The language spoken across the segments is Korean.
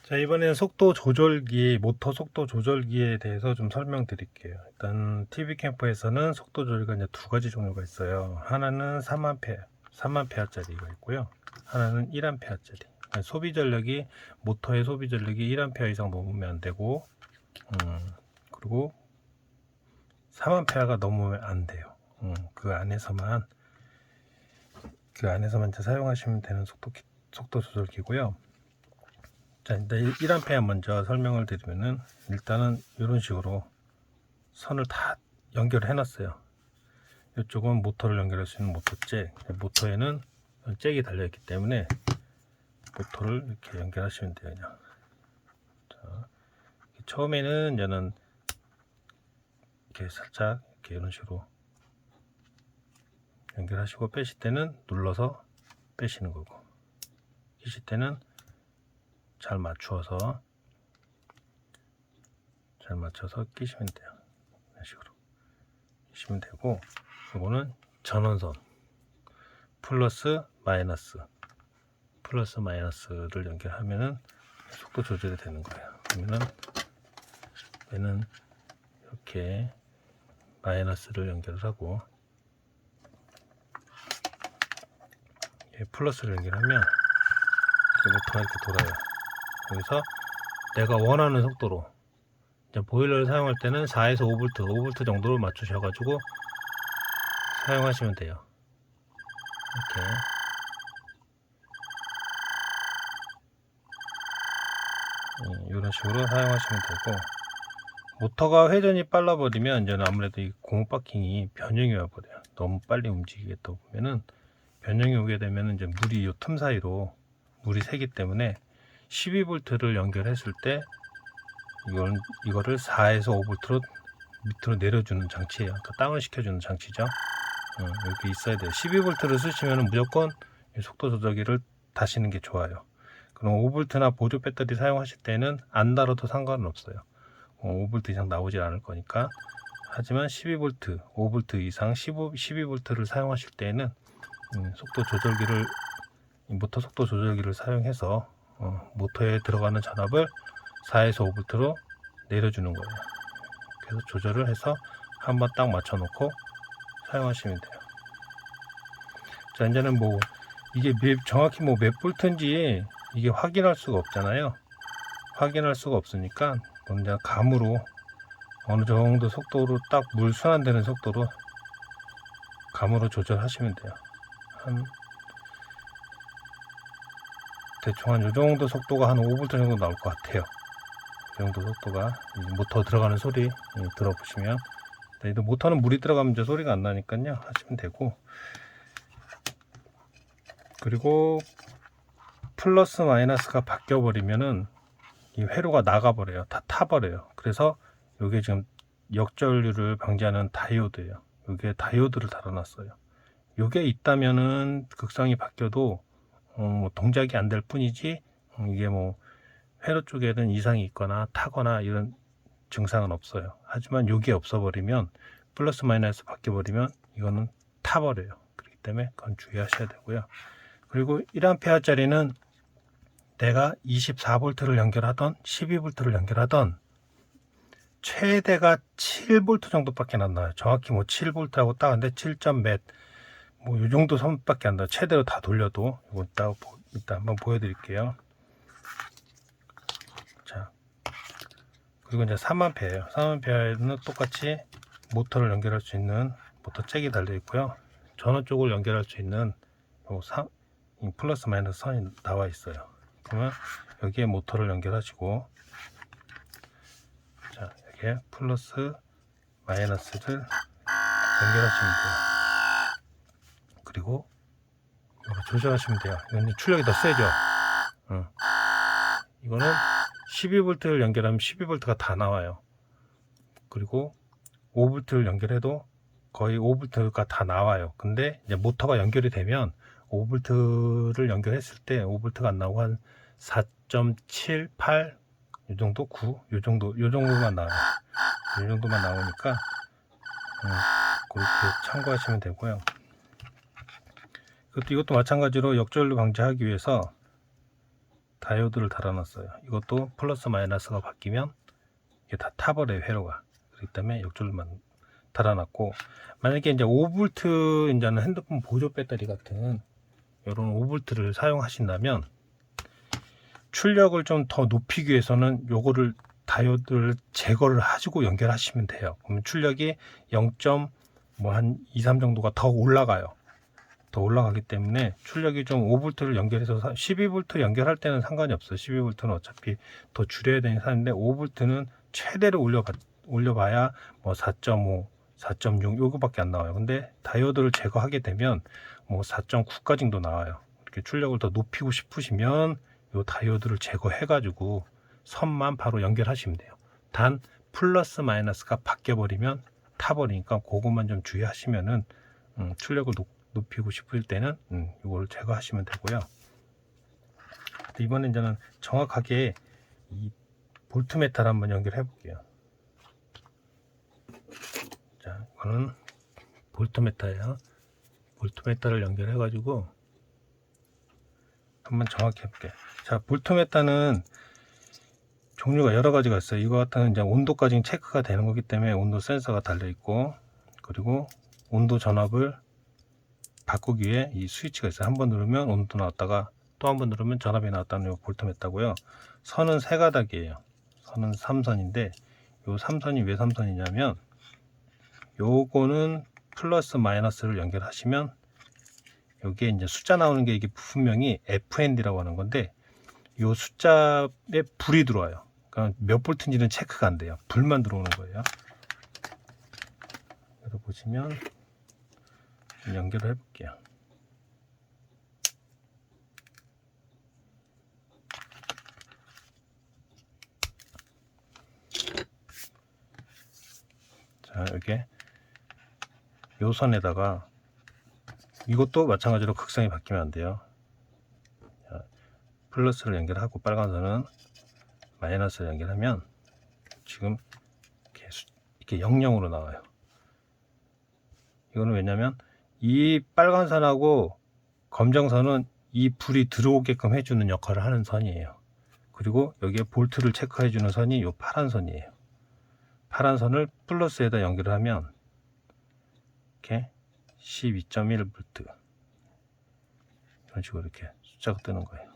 자, 이번에는 속도 조절기, 모터 속도 조절기에 대해서 좀 설명드릴게요. 일단 TV 캠프에서는 속도 조절기가 이제 두 가지 종류가 있어요. 하나는 3A 짜리가 있고요. 하나는 1A짜리. 소비 전력이, 모터의 소비 전력이 1A 이상 넘으면 안 되고, 그리고 3A가 넘으면 안 돼요. 그 안에서만 이제 사용하시면 되는 속도 조절기고요. 자, 일단 1A 먼저 설명을 드리면은, 일단은 이런 식으로 선을 다 연결해 놨어요. 이쪽은 모터를 연결할 수 있는 모터잭, 모터에는 잭이 달려 있기 때문에 모터를 이렇게 연결하시면 돼요. 그냥. 자, 처음에는 저는 이렇게 살짝 이렇게 이런 식으로 연결하시고, 빼실 때는 눌러서 빼시는 거고, 끼실 때는 잘 맞춰서 끼시면 돼요. 이런 식으로 끼시면 되고, 이거는 전원선 플러스 마이너스를 연결하면은 속도 조절이 되는 거예요. 그러면은 얘는 이렇게 마이너스를 연결을 하고, 플러스를 연결하면 모터가 이렇게 돌아요. 여기서 내가 원하는 속도로, 이제 보일러를 사용할 때는 4에서 5V 정도로 맞추셔가지고 사용하시면 돼요. 이렇게 이런 식으로 사용하시면 되고, 모터가 회전이 빨라버리면 이제는 아무래도 이 고무 바킹이 변형이 와버려요. 너무 빨리 움직이겠다 보면은 변형이 오게 되면 이제 물이 이 틈 사이로 물이 새기 때문에 12V를 연결했을 때 이거를 4에서 5V로 밑으로 내려주는 장치예요. 더 다운 시켜주는 장치죠. 이렇게 있어야 돼요. 12V를 쓰시면 무조건 속도 조절기를 다시는 게 좋아요. 그럼 5V나 보조 배터리 사용하실 때는 안 달아도 상관은 없어요. 5V 이상 나오지 않을 거니까. 하지만 12V, 5V 이상 12V를 사용하실 때는 모터 속도 조절기를 사용해서 모터에 들어가는 전압을 4에서 5V로 내려주는 거예요. 그래서 조절을 해서 한번 딱 맞춰 놓고 사용하시면 돼요. 자, 이제는 이게 정확히 몇 볼트인지 이게 확인할 수가 없잖아요. 확인할 수가 없으니까 그냥 감으로 어느 정도 속도로 딱 물 순환되는 속도로 감으로 조절하시면 돼요. 대충 한 요 정도 속도가 한 5V 정도 나올 것 같아요. 이 정도 속도가 모터 들어가는 소리 들어보시면, 모터는 물이 들어가면 이제 소리가 안 나니까요, 하시면 되고. 그리고 플러스 마이너스가 바뀌어 버리면은 이 회로가 나가 버려요. 다 타버려요. 그래서 이게 지금 역전류를 방지하는 다이오드예요. 여기에 다이오드를 달아놨어요. 이게 있다면은 극성이 바뀌어도 동작이 안 될 뿐이지, 이게 회로 쪽에는 이상이 있거나 타거나 이런 증상은 없어요. 하지만 이게 없어버리면, 플러스 마이너스 바뀌어버리면 이거는 타버려요. 그렇기 때문에 그건 주의하셔야 되고요. 그리고 1A짜리는 내가 24V를 연결하던 12V를 연결하던 최대가 7V 정도밖에 안 나요. 정확히 7V라고 딱 하는데 7점 몇 이 정도 선밖에 안 나요. 최대로 다 돌려도. 이거 이따 한번 보여드릴게요. 자, 그리고 이제 3A예요. 3A는 똑같이 모터를 연결할 수 있는 모터 잭이 달려 있고요. 전원 쪽을 연결할 수 있는 플러스 마이너스 선이 나와 있어요. 그러면 여기에 모터를 연결하시고, 자, 여기에 플러스 마이너스를 연결하시면 돼요. 그리고 이거 조절하시면 돼요. 이건 출력이 더 세죠. 이거는 12V를 연결하면 12V가 다 나와요. 그리고 5V를 연결해도 거의 5V가 다 나와요. 근데 이제 모터가 연결이 되면 5V를 연결했을 때 5V가 안 나오고 한 4.78, 이 정도, 9, 요 정도만 나와요. 이 정도만 나오니까 그렇게 참고하시면 되고요. 이것도 마찬가지로 역전류 방지하기 위해서 다이오드를 달아놨어요. 이것도 플러스 마이너스가 바뀌면 이게 다 타버려요, 회로가. 그렇기 때문에 역줄만 달아놨고, 만약에 이제 5V 이제는 핸드폰 보조 배터리 같은 이런 5V를 사용하신다면 출력을 좀 더 높이기 위해서는 요거를 다이오드를 제거를 하시고 연결하시면 돼요. 그러면 출력이 0.한 2, 3 정도가 더 올라가요. 더 올라가기 때문에 출력이 좀 5V를 연결해서 12V 연결할 때는 상관이 없어요. 12V는 어차피 더 줄여야 되는 사는데 5V는 최대로 올려봐야 뭐 4.5, 4.6 요거밖에 안 나와요. 근데 다이오드를 제거하게 되면 뭐 4.9까지도 나와요. 이렇게 출력을 더 높이고 싶으시면 요 다이오드를 제거해 가지고 선만 바로 연결하시면 돼요. 단 플러스 마이너스가 바뀌어 버리면 타버리니까 그것만 좀 주의하시면은 출력을 높이고 싶을 때는 이걸 제거하시면 되고요. 이번에 이제는 정확하게 이 볼트메타를 한번 연결해 볼게요. 자, 이거는 볼트메타예요. 볼트메타를 연결해 가지고 한번 정확히 해볼게요. 자, 볼트메타는 종류가 여러 가지가 있어요. 이거 같은 이제 온도까지 체크가 되는 거기 때문에 온도 센서가 달려 있고, 그리고 온도 전압을 바꾸기 위해 이 스위치가 있어요. 한번 누르면 온도 나왔다가 또 한 번 누르면 전압이 나왔다는 요 볼트메타고요. 선은 세 가닥이에요. 선은 3선인데 요 3선이 왜 3선이냐면 요거는 플러스 마이너스를 연결하시면 여기에 이제 숫자 나오는 게 이게 분명히 FND라고 하는 건데 요 숫자에 불이 들어와요. 그러니까 몇 볼트인지는 체크가 안 돼요. 불만 들어오는 거예요. 그래서 보시면 연결을 해볼게요. 자, 이렇게 요 선에다가 이것도 마찬가지로 극성이 바뀌면 안 돼요. 자, 플러스를 연결하고 빨간 선은 마이너스를 연결하면 지금 이렇게 00으로 나와요. 이거는 왜냐면 이 빨간 선하고 검정 선은 이 불이 들어오게끔 해주는 역할을 하는 선이에요. 그리고 여기에 볼트를 체크해 주는 선이 이 파란 선이에요. 파란 선을 플러스에다 연결을 하면 이렇게 12.1V 이런 식으로 이렇게 숫자가 뜨는 거예요.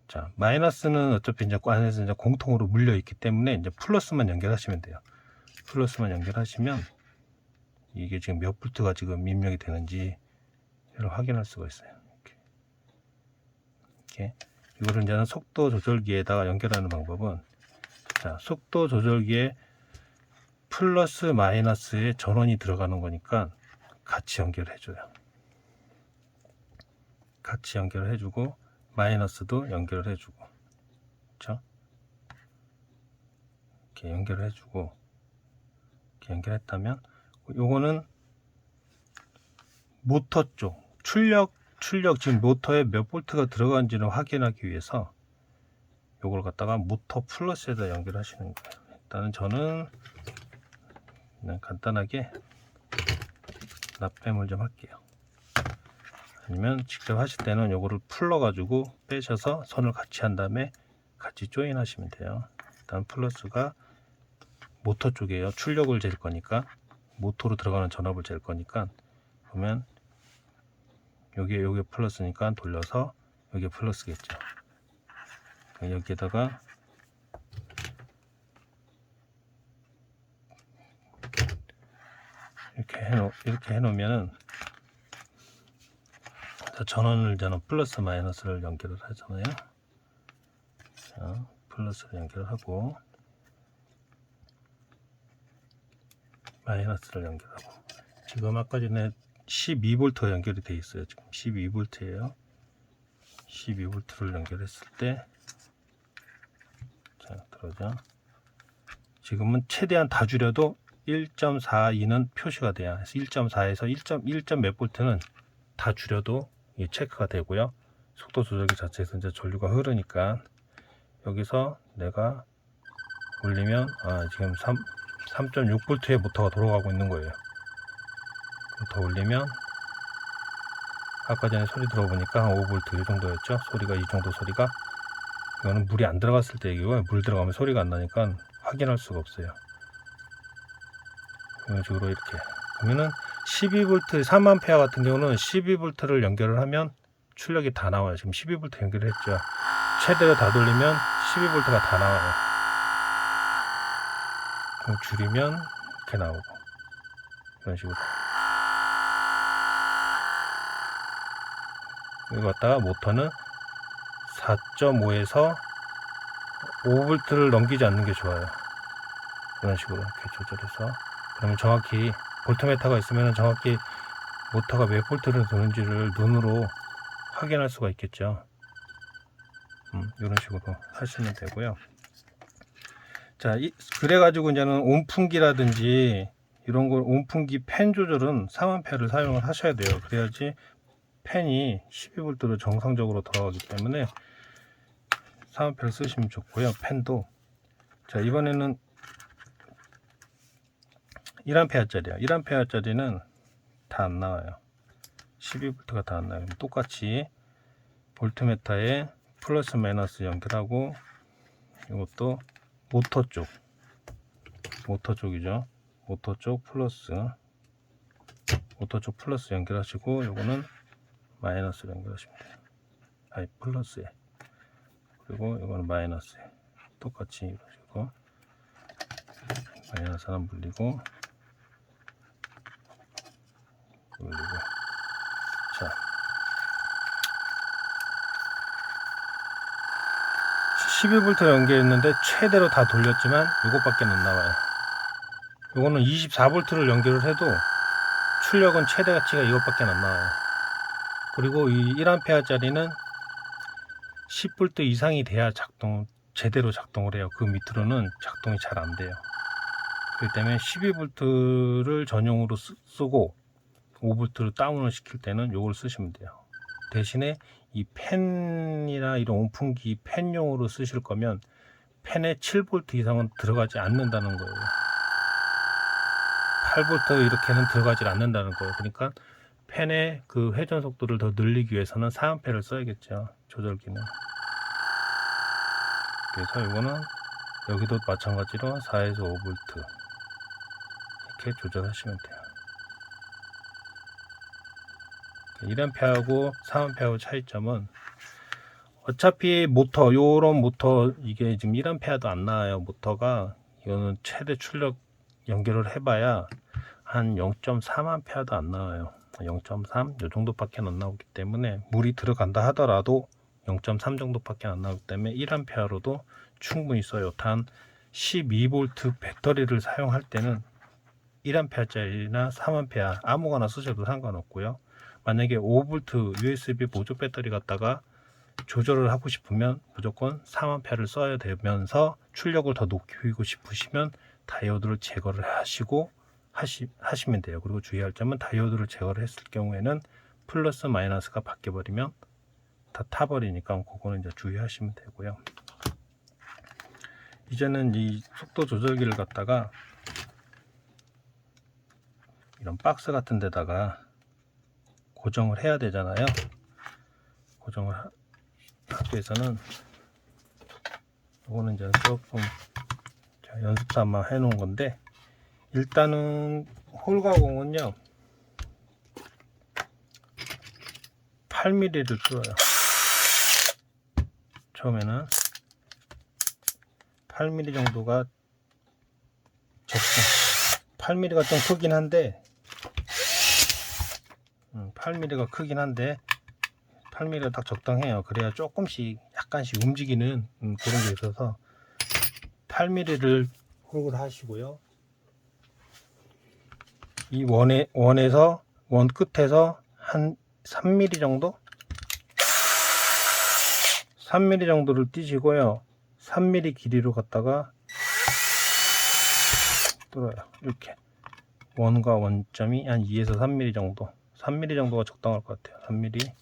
자, 마이너스는 어차피 이제 안에서 이제 공통으로 물려 있기 때문에 이제 플러스만 연결하시면 돼요. 플러스만 연결하시면 이게 지금 몇 볼트가 지금 입력이 되는지 확인할 수가 있어요. 이렇게 이거를 이제는 속도 조절기에다가 연결하는 방법은, 자, 속도 조절기에 플러스 마이너스에 전원이 들어가는 거니까 같이 연결해 줘요. 같이 연결해 주고 마이너스도 연결을 해 주고, 그렇죠? 이렇게 연결을 해 주고, 이렇게 연결했다면 요거는 모터 쪽 출력 지금 모터에 몇 볼트가 들어간지를 확인하기 위해서 요걸 갖다가 모터 플러스에다 연결하시는 거예요. 일단은 저는 그냥 간단하게 납땜을 좀 할게요. 아니면 직접 하실 때는 요거를 풀러 가지고 빼셔서 선을 같이 한 다음에 같이 조인 하시면 돼요. 일단 플러스가 모터 쪽이에요. 출력을 잴 거니까, 모터로 들어가는 전압을 잴 거니까, 보면 여기에 플러스니까 돌려서 여기에 플러스겠죠. 여기에다가 이렇게 해놓으면은, 저는 플러스 마이너스를 연결을 하잖아요. 자, 플러스를 연결하고 마이너스를 연결하고, 지금 아까 전에 12V가 연결이 되어 있어요. 지금 12V예요. 12V를 연결했을 때, 자, 들어오죠. 지금은 최대한 다 줄여도 1.42는 표시가 돼요. 그래서 1.4에서 1점 몇 볼트는 다 줄여도 체크가 되고요. 속도 조절기 자체에서 이제 전류가 흐르니까 여기서 내가 올리면 지금 3.6V의 모터가 돌아가고 있는 거예요. 더 올리면 아까 전에 소리 들어보니까 한 5V 이 정도였죠. 소리가 이 정도 소리가. 이거는 물이 안 들어갔을 때 얘기고요. 물 들어가면 소리가 안 나니까 확인할 수가 없어요. 이런 식으로 이렇게. 그러면은 12V 3A 같은 경우는 12V를 연결을 하면 출력이 다 나와요. 지금 12V 연결을 했죠. 최대로 다 돌리면 12V가 다 나와요. 그럼 줄이면 이렇게 나오고 이런 식으로. 이거 갖다가 모터는 4.5에서 5V를 넘기지 않는 게 좋아요. 이런 식으로 이렇게 조절해서. 그러면 정확히 볼트미터가 있으면 정확히 모터가 몇 볼트를 도는지를 눈으로 확인할 수가 있겠죠. 이런 식으로 하시면 되고요. 자, 그래가지고 이제는 온풍기라든지 이런 걸 온풍기 팬 조절은 3A를 사용을 하셔야 돼요. 그래야지 팬이 12V로 정상적으로 돌아가기 때문에 3A를 쓰시면 좋고요. 팬도. 자, 이번에는 1A짜리야. 1A짜리는 다 안 나와요. 12V가 다 안 나와요. 똑같이 볼트미터에 플러스 마이너스 연결하고 이것도 모터 쪽이죠. 모터 쪽 플러스 연결하시고 요거는 마이너스로 연결하시면 돼요. 아니 플러스에. 그리고 이거는 마이너스에. 똑같이 이런 식으로 마이너스 하나 물리고 자, 12V 연결했는데 최대로 다 돌렸지만 이것밖에 안 나와요. 이거는 24V를 연결을 해도 출력은 최대 가치가 이것밖에 안 나와요. 그리고 이 1A짜리는 10V 이상이 돼야 제대로 작동을 해요. 그 밑으로는 작동이 잘 안 돼요. 그렇기 때문에 12V를 전용으로 쓰고 5V로 다운을 시킬 때는 이걸 쓰시면 돼요. 대신에 이 팬이나 이런 온풍기 팬용으로 쓰실 거면 팬에 7V 이상은 들어가지 않는다는 거예요. 8V 이렇게는 들어가지 않는다는 거예요. 그러니까 팬의 그 회전 속도를 더 늘리기 위해서는 4A를 써야겠죠. 조절기는. 그래서 이거는 여기도 마찬가지로 4에서 5V 이렇게 조절하시면 돼요. 1A하고 3A하고 차이점은 어차피 모터, 요런 모터 이게 지금 1A도 안 나와요. 모터가 이거는 최대 출력 연결을 해봐야 한 0.3A도 안 나와요. 0.3 요 정도밖에 안 나오기 때문에 물이 들어간다 하더라도 0.3 정도밖에 안 나오기 때문에 1A로도 충분히 써요. 단 12V 배터리를 사용할 때는 1A짜리나 3A 아무거나 쓰셔도 상관없고요. 만약에 5V USB 보조 배터리 갖다가 조절을 하고 싶으면 무조건 3A를 써야 되면서 출력을 더 높이고 싶으시면 다이오드를 제거를 하시면 돼요. 그리고 주의할 점은 다이오드를 제거를 했을 경우에는 플러스 마이너스가 바뀌어 버리면 다 타버리니까 그거는 이제 주의하시면 되고요. 이제는 이 속도 조절기를 갖다가 이런 박스 같은 데다가 고정을 해야 되잖아요. 고정을 하기 위해서는 이거는 이제 조금 연습 삼아 해 놓은 건데, 일단은 홀 가공은요 8mm를 뚫어요. 처음에는 8mm 정도가 적정. 8mm가 좀 크긴 한데 8mm가 크긴 한데 8mm가 딱 적당해요. 그래야 조금씩 약간씩 움직이는 그런 게 있어서 8mm를 홀을 하시고요. 이 원 끝에서 한 3mm 정도? 3mm 정도를 띄시고요. 3mm 길이로 갖다가 뚫어요. 이렇게 원과 원점이 한 2에서 3mm 정도, 3mm 정도가 적당할 것 같아요. 3mm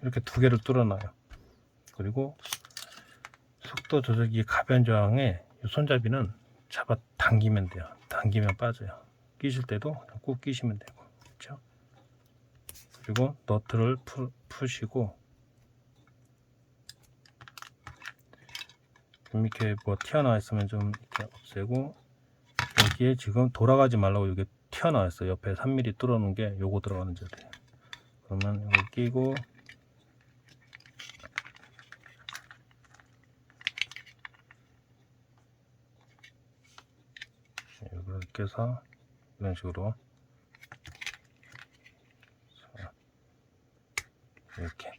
이렇게 두 개를 뚫어놔요. 그리고 속도 조절기 가변 저항에 이 손잡이는 잡아 당기면 돼요. 당기면 빠져요. 끼실 때도 꾹 끼시면 되고, 그렇죠? 그리고 너트를 푸시고 좀 이렇게 뭐 튀어나와 있으면 좀 이렇게 없애고, 여기에 지금 돌아가지 말라고 여기 튀어나와 있어요. 옆에 3mm 뚫어놓은 게 요거 들어가는 자리예요. 그러면 이거 끼고 이렇게 해서 이런 식으로 이렇게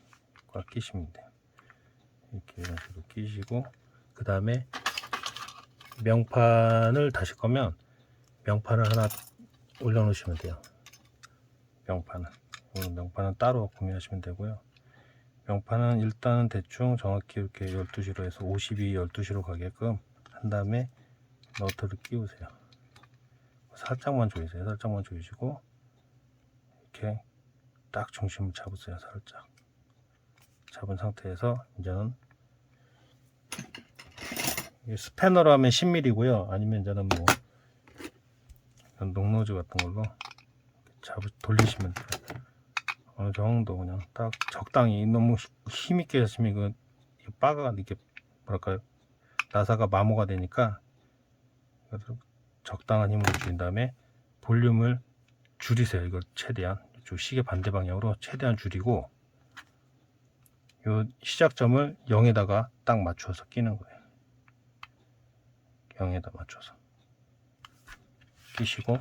꽉 끼시면 돼요. 이렇게 이런 식으로 끼시고, 그 다음에 명판을 다실 거면 명판을 하나 올려 놓으시면 돼요. 명판은 따로 구매하시면 되고요. 명판은 일단은 대충 정확히 이렇게 12시로 해서 52, 12시로 가게끔 한 다음에 너트를 끼우세요. 살짝만 조이세요. 살짝만 조이시고 이렇게 딱 중심을 잡으세요. 살짝 잡은 상태에서 이제는 스패너로 하면 10mm고요. 아니면 이제는 뭐 녹노즈 같은 걸로 돌리시면 돼요. 어느 정도 그냥 딱 적당히, 너무 힘있게 하시면 이거 바가 이렇게 뭐랄까요, 나사가 마모가 되니까 적당한 힘으로 줄인 다음에 볼륨을 줄이세요. 이걸 최대한 이쪽 시계 반대 방향으로 최대한 줄이고, 요 시작점을 0에다가 딱 맞춰서 끼는 거예요. 0에다 맞춰서 끼시고,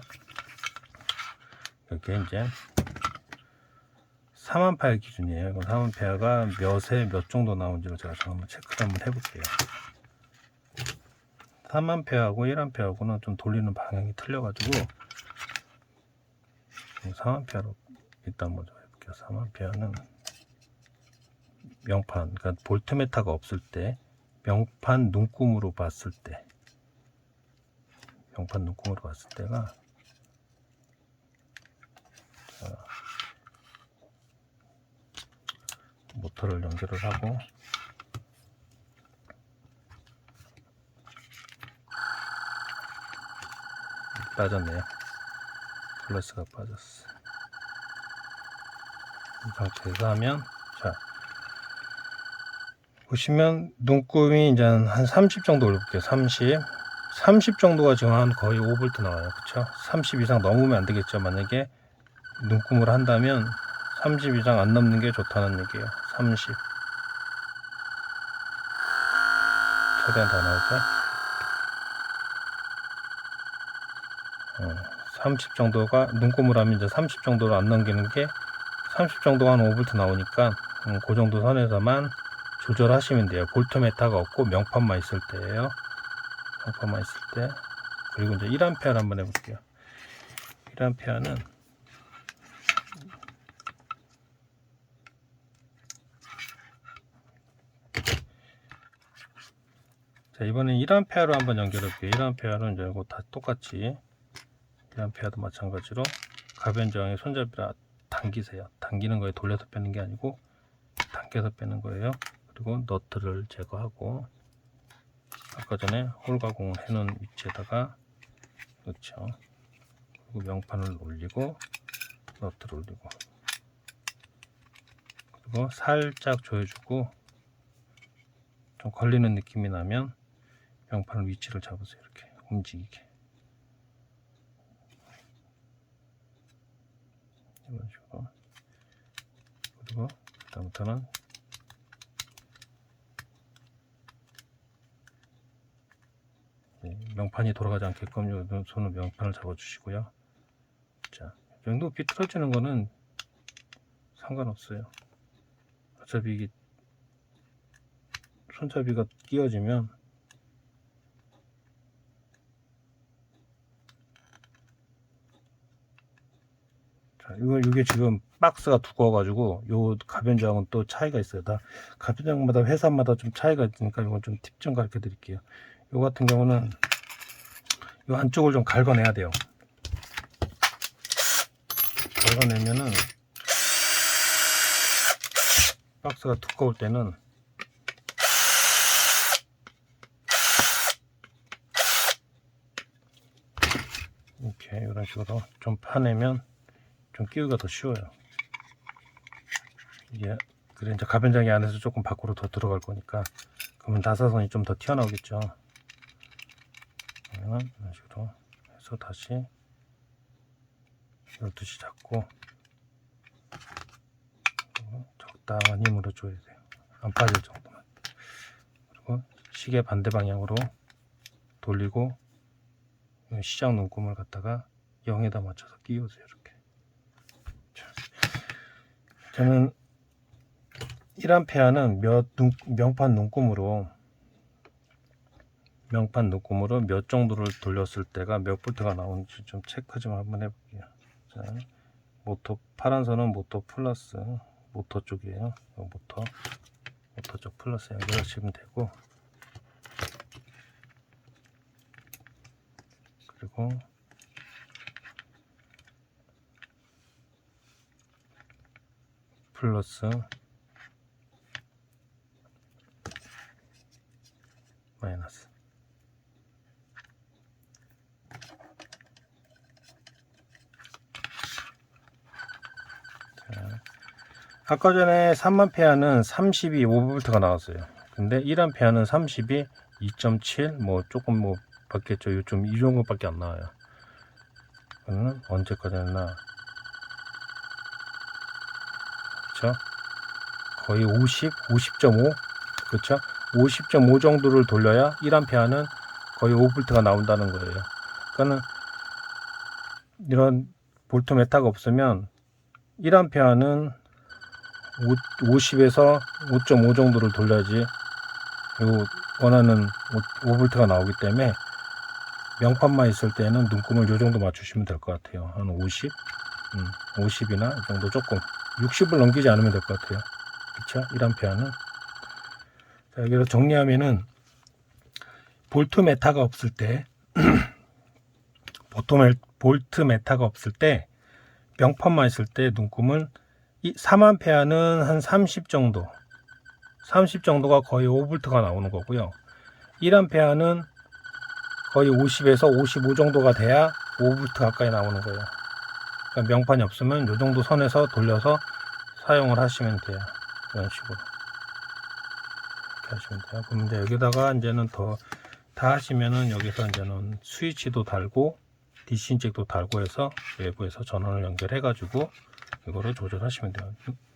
이렇게 이제 4만페어 기준이에요. 이건 4만페어가 몇에 몇 정도 나오는지를 제가 한번 체크를 한번 해볼게요. 4만페어하고 1A하고는 좀 돌리는 방향이 틀려가지고 4만페어로 일단 먼저 해볼게요. 4만페어는 명판, 그러니까 볼트메타가 없을 때, 명판 눈금으로 봤을 때, 명판 눈금으로 봤을 때가, 자, 모터를 연결을 하고 빠졌네요. 플러스가 빠졌어. 이 상태에서 하면, 자 보시면 눈금이 이제 한 30 정도 올려볼게요. 30 정도가 지금 한 거의 5V 나와요. 그쵸? 30 이상 넘으면 안 되겠죠. 만약에 눈금을 한다면 30 이상 안 넘는 게 좋다는 얘기예요. 30 최대한 더 나오죠. 30 정도가 눈금을 하면 이제 30 정도로 안 넘기는 게, 30 정도가 한 5V 나오니까 그 정도 선에서만 조절하시면 돼요. 볼트메타가 없고 명판만 있을 때예요. 명판만 있을 때. 그리고 이제 1A 한번 해볼게요. 1A는 자, 이번엔 1A로 한번 연결해볼게요. 1A는 이제 이거 다 똑같이 1A도 마찬가지로 가변 저항의 손잡이라 당기세요. 당기는 거에 돌려서 빼는 게 아니고 당겨서 빼는 거예요. 그리고 너트를 제거하고, 아까 전에 홀 가공을 해놓은 위치에다가 넣죠. 그리고 명판을 올리고 너트를 올리고, 그리고 살짝 조여주고 좀 걸리는 느낌이 나면 명판을 위치를 잡으세요. 이렇게 움직이게. 이런 식으로. 그리고 그다음부터는 명판이 돌아가지 않게끔 요 손으로 명판을 잡아주시고요. 자, 이 정도 비틀어지는 거는 상관없어요. 어차피 이게 손잡이가 끼어지면 자, 이게 지금 박스가 두꺼워가지고 요 가변저항은 또 차이가 있어요. 다 가변저항마다 회사마다 좀 차이가 있으니까 이건 좀 팁 좀 가르쳐 드릴게요. 요 같은 경우는 요 안쪽을 좀 갉아내야 돼요. 긁어내면은 박스가 두꺼울 때는 이렇게 이런 식으로 좀 파내면 좀 끼우기가 더 쉬워요. 이게 그래 이제 가변장이 안에서 조금 밖으로 더 들어갈 거니까 그러면 나사선이 좀 더 튀어나오겠죠. 그러면 이런 식으로 해서 다시 12시 잡고 적당한 힘으로 줘야 돼요. 안 빠질 정도만. 그리고 시계 반대 방향으로 돌리고 시작 눈금을 갖다가 0에다 맞춰서 끼우세요. 이렇게. 저는 1A는 명판 눈금으로 몇 정도를 돌렸을 때가 몇 볼트가 나오는지 좀 체크 좀 한번 해볼게요. 자, 모터 파란 선은 모터 플러스 모터 쪽이에요. 모터 쪽 플러스 연결하시면 되고, 그리고 플러스 마이너스. 자, 아까 전에 3만페아는 32 5V가 나왔어요. 근데 1A는 32 2.7 뭐 조금 뭐 바뀌었죠. 요즘 이 정도밖에 안 나와요. 그러면 언제까지 했나? 그렇죠? 거의 50.5 그렇죠? 50.5 정도를 돌려야 1A는 거의 5V가 나온다는 거예요. 그러니까는 이런 볼트메타가 없으면 1A는 50에서 5.5 정도를 돌려야지 요 원하는 5V가 나오기 때문에 명판만 있을 때는 눈금을 요 정도 맞추시면 될 것 같아요. 한 50? 50이나 이 정도 조금 60을 넘기지 않으면 될 것 같아요. 그쵸? 1A는. 자, 여기서 정리하면은 볼트메타가 없을 때 볼트메타가 없을 때 명판만 있을 때 눈금은 3A는 한 30 정도 30 정도가 거의 5V가 나오는 거고요. 1A는 거의 50에서 55 정도가 돼야 5V 가까이 나오는 거예요. 그러니까 명판이 없으면 이 정도 선에서 돌려서 사용을 하시면 돼요. 이런 식으로 이렇게 하시면 돼요. 그럼 이제 여기다가 이제는 더 다 하시면은 여기서 이제는 스위치도 달고 DC 인젝도 달고 해서 외부에서 전원을 연결해 가지고 이거를 조절하시면 돼요.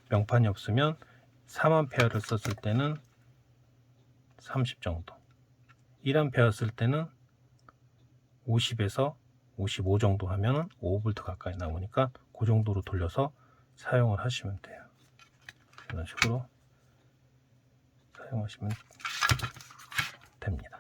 명판이 없으면 3A를 썼을 때는 30 정도, 1A 쓸 때는 50에서 55 정도 하면 5V 가까이 나오니까 그 정도로 돌려서 사용을 하시면 돼요. 이런 식으로 사용하시면 됩니다.